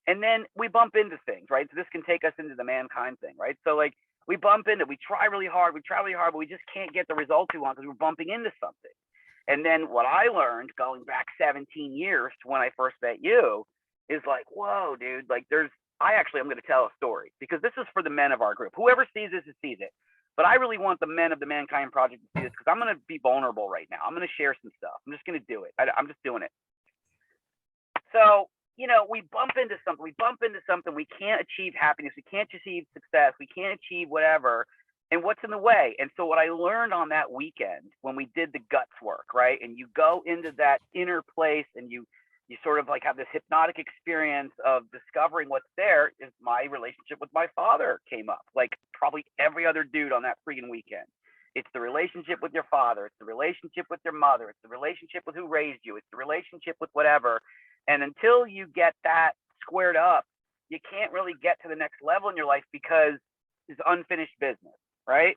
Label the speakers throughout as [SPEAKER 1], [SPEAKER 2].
[SPEAKER 1] And then we bump into things, right? So this can take us into the mankind thing, right? So like we bump into, we try really hard, but we just can't get the results we want because we're bumping into something. And then what I learned going back 17 years to when I first met you is like, whoa, dude, like I'm going to tell a story because this is for the men of our group. Whoever sees this sees it. But I really want the men of the Mankind Project to see this because I'm going to be vulnerable right now. I'm going to share some stuff. I'm just going to do it. I'm just doing it. So, we bump into something. We can't achieve happiness. We can't achieve success. We can't achieve whatever. And what's in the way? And so what I learned on that weekend when we did the guts work, right? And you go into that inner place and you sort of like have this hypnotic experience of discovering what's there. Is my relationship with my father came up, like probably every other dude on that freaking weekend. It's the relationship with your father. It's the relationship with your mother. It's the relationship with who raised you. It's the relationship with whatever. And until you get that squared up, you can't really get to the next level in your life because it's unfinished business, right?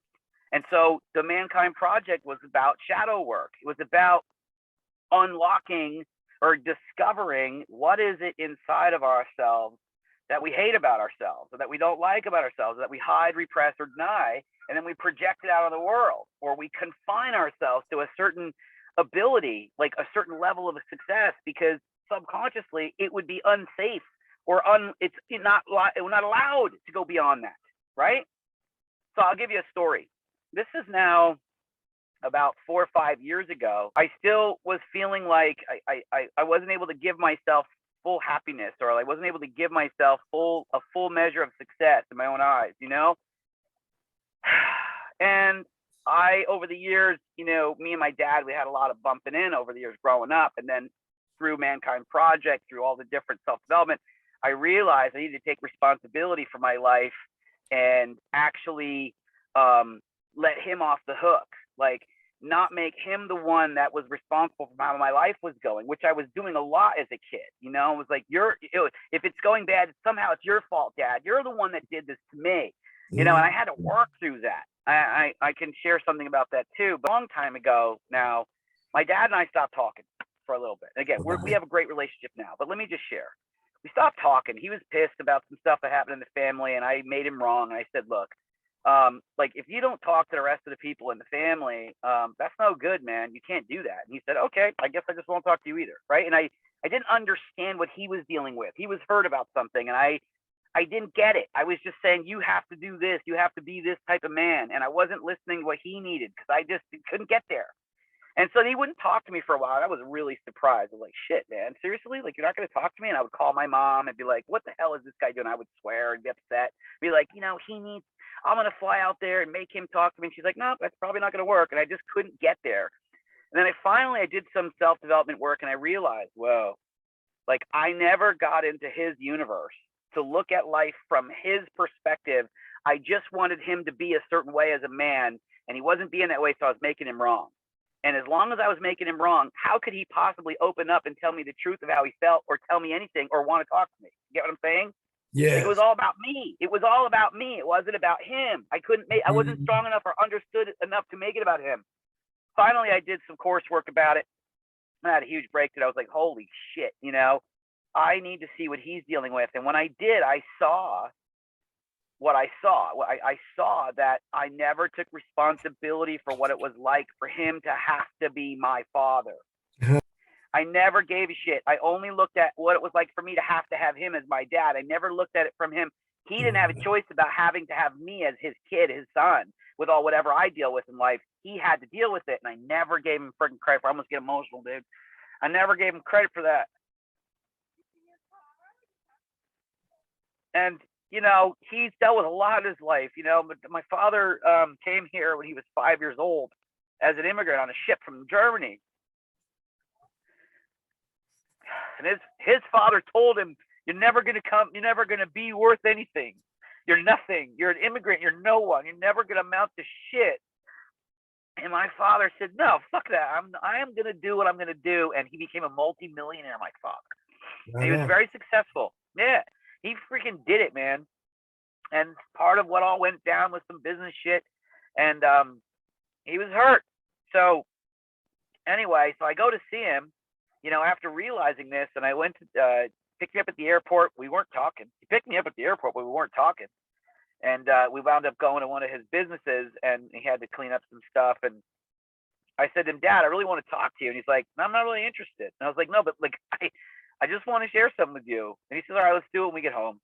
[SPEAKER 1] And so the Mankind Project was about shadow work. It was about unlocking or discovering what is it inside of ourselves that we hate about ourselves, or that we don't like about ourselves, or that we hide, repress, or deny, and then we project it out on the world, or we confine ourselves to a certain ability, like a certain level of success, because subconsciously it would be unsafe or it's not allowed to go beyond that, right? So I'll give you a story. This is now about 4 or 5 years ago. I still was feeling like I wasn't able to give myself full happiness, or I wasn't able to give myself a full measure of success in my own eyes, And over the years, me and my dad, we had a lot of bumping in over the years growing up. And then through Mankind Project, through all the different self-development, I realized I needed to take responsibility for my life and actually let him off the hook. Like, not make him the one that was responsible for how my life was going, which I was doing a lot as a kid. It was like, if it's going bad, somehow it's your fault, Dad. You're the one that did this to me. And I had to work through that. I can share something about that too. But a long time ago now, my dad and I stopped talking for a little bit. Again, we have a great relationship now, but let me just share. We stopped talking. He was pissed about some stuff that happened in the family, and I made him wrong. And I said, look, like, if you don't talk to the rest of the people in the family, that's no good, man. You can't do that. And he said, okay, I guess I just won't talk to you either. Right. And I didn't understand what he was dealing with. He was hurt about something, and I didn't get it. I was just saying, you have to do this. You have to be this type of man. And I wasn't listening to what he needed because I just couldn't get there. And so he wouldn't talk to me for a while. I was really surprised. I was like, shit, man, seriously? Like, you're not going to talk to me? And I would call my mom and be like, what the hell is this guy doing? I would swear and be upset. Be like, I'm going to fly out there and make him talk to me. And she's like, no, that's probably not going to work. And I just couldn't get there. And then I did some self-development work, and I realized, whoa, like, I never got into his universe to look at life from his perspective. I just wanted him to be a certain way as a man, and he wasn't being that way, so I was making him wrong. And as long as I was making him wrong, how could he possibly open up and tell me the truth of how he felt, or tell me anything, or want to talk to me? You get what I'm saying?
[SPEAKER 2] Yeah.
[SPEAKER 1] It was all about me. It wasn't about him. I wasn't strong enough or understood enough to make it about him. Finally, I did some coursework about it. I had a huge breakthrough. I was like, holy shit, I need to see what he's dealing with. And when I did, I saw what I saw. I saw that I never took responsibility for what it was like for him to have to be my father. I never gave a shit. I only looked at what it was like for me to have him as my dad. I never looked at it from him. He didn't have a choice about having to have me as his kid, his son, with all whatever I deal with in life. He had to deal with it, and I never gave him freaking credit for it. I almost get emotional, dude. I never gave him credit for that. And he's dealt with a lot in his life, but my father came here when he was 5 years old as an immigrant on a ship from Germany. And his father told him, you're never going to be worth anything. You're nothing. You're an immigrant. You're no one. You're never going to amount to shit. And my father said, no, fuck that. I am going to do what I'm going to do. And he became a multi-millionaire, my father. And he was very successful. Yeah. He freaking did it, man. And part of what all went down was some business shit. And he was hurt. So anyway, so I go to see him, after realizing this, and I went to picked me up at the airport. We weren't talking. He picked me up at the airport, but we weren't talking. And we wound up going to one of his businesses, and he had to clean up some stuff. And I said to him, Dad, I really want to talk to you. And he's like, no, I'm not really interested. And I was like, no, but like, I just want to share something with you. And he says, all right, let's do it when we get home.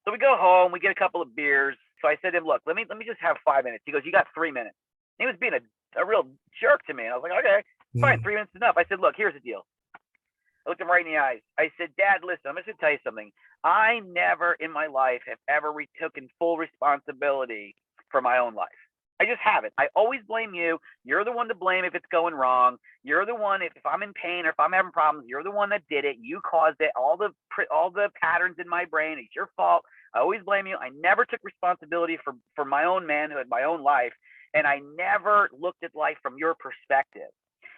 [SPEAKER 1] So we go home, we get a couple of beers. So I said to him, look, let me just have 5 minutes. He goes, you got 3 minutes. He was being a real jerk to me. And I was like, okay, fine, 3 minutes is enough. I said, look, here's the deal. I looked him right in the eyes. I said, Dad, listen, I'm just going to tell you something. I never in my life have ever taken full responsibility for my own life. I just haven't. I always blame you. You're the one to blame if it's going wrong. You're the one, if I'm in pain or if I'm having problems, you're the one that did it. You caused it. All the patterns in my brain, it's your fault. I always blame you. I never took responsibility for my own manhood, my own life. And I never looked at life from your perspective.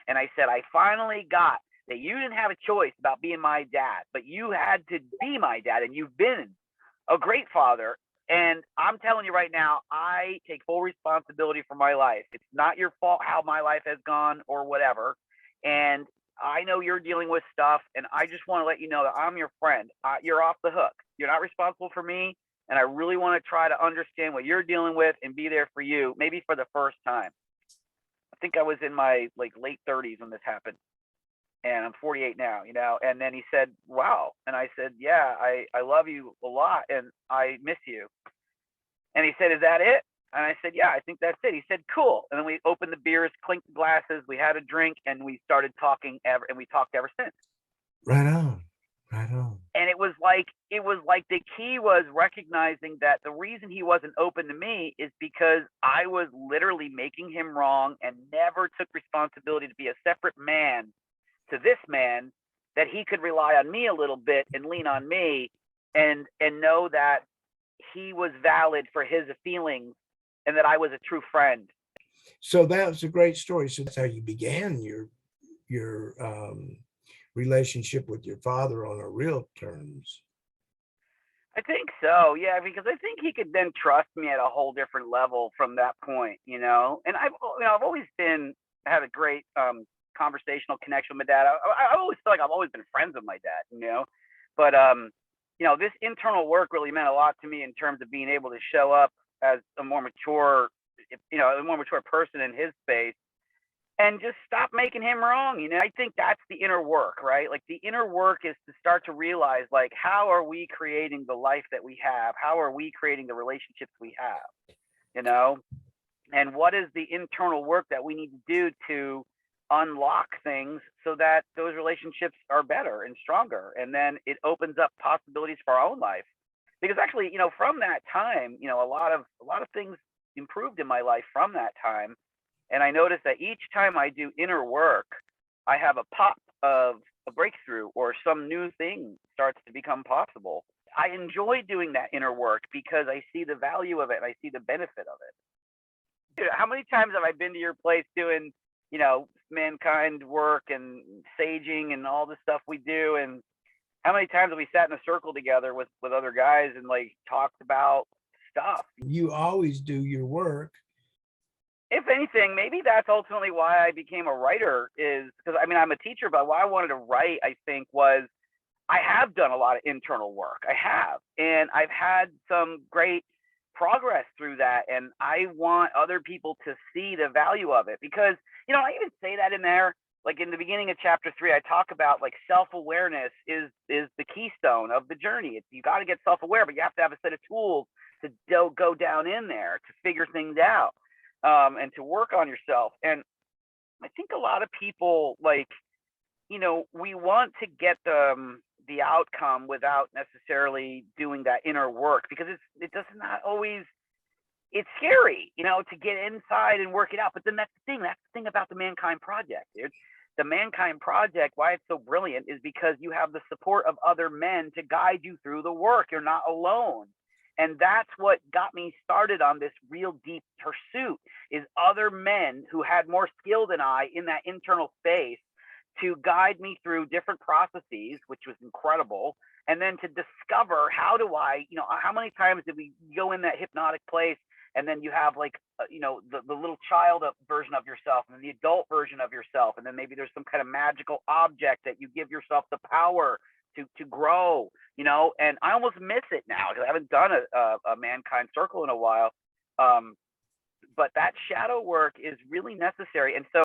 [SPEAKER 1] And I said, I finally got that you didn't have a choice about being my dad, but you had to be my dad, and you've been a great father. And I'm telling you right now, I take full responsibility for my life. It's not your fault how my life has gone or whatever. And I know you're dealing with stuff, and I just want to let you know that I'm your friend. You're off the hook. You're not responsible for me, and I really want to try to understand what you're dealing with and be there for you, maybe for the first time. I think I was in my late 30s when this happened, and I'm 48 now, and then he said, wow. And I said, yeah, I love you a lot, and I miss you. And he said, is that it? And I said, yeah, I think that's it. He said, cool. And then we opened the beers, clinked the glasses, we had a drink, and we started talking and we talked ever since.
[SPEAKER 2] Right on. Right on.
[SPEAKER 1] And it was like the key was recognizing that the reason he wasn't open to me is because I was literally making him wrong and never took responsibility to be a separate man to this man, that he could rely on me a little bit and lean on me and know that he was valid for his feelings and that I was a true friend.
[SPEAKER 2] So that was a great story. So that's how you began your relationship with your father on a real terms.
[SPEAKER 1] I think so, yeah, because I think he could then trust me at a whole different level from that point, And I've always had a great conversational connection with my dad. I always feel like I've always been friends with my dad, but this internal work really meant a lot to me in terms of being able to show up as a more mature person in his space and just stop making him wrong. I think that's the inner work, right? Like the inner work is to start to realize, like, how are we creating the life that we have? How are we creating the relationships we have? And what is the internal work that we need to do to unlock things so that those relationships are better and stronger, and then it opens up possibilities for our own life. Because actually, from that time, a lot of things improved in my life from that time. And I noticed that each time I do inner work, I have a pop of a breakthrough, or some new thing starts to become possible. I enjoy doing that inner work because I see the value of it and I see the benefit of it. How many times have I been to your place doing mankind work and saging and all the stuff we do, and how many times have we sat in a circle together with other guys and talked about stuff?
[SPEAKER 2] You always do your work.
[SPEAKER 1] If anything, maybe that's ultimately why I became a writer, is because I'm a teacher, but why I wanted to write, I think, was I have done a lot of internal work. I have, and I've had some great progress through that, and I want other people to see the value of it, because I even say that in there, in the beginning of chapter 3, I talk about self-awareness is the keystone of the journey. You got to get self-aware, but you have to have a set of tools to go down in there to figure things out, and to work on yourself. And I think a lot of people we want to get the outcome without necessarily doing that inner work, because it does not always. It's scary, to get inside and work it out. But then that's the thing about the Mankind Project, dude. The Mankind Project, why it's so brilliant, is because you have the support of other men to guide you through the work. You're not alone. And that's what got me started on this real deep pursuit, is other men who had more skill than I in that internal space to guide me through different processes, which was incredible. And then to discover, how do I, how many times did we go in that hypnotic place, and then you have the little child version of yourself and the adult version of yourself, and then maybe there's some kind of magical object that you give yourself the power to grow, and I almost miss it now because I haven't done a mankind circle in a while. But that shadow work is really necessary. And so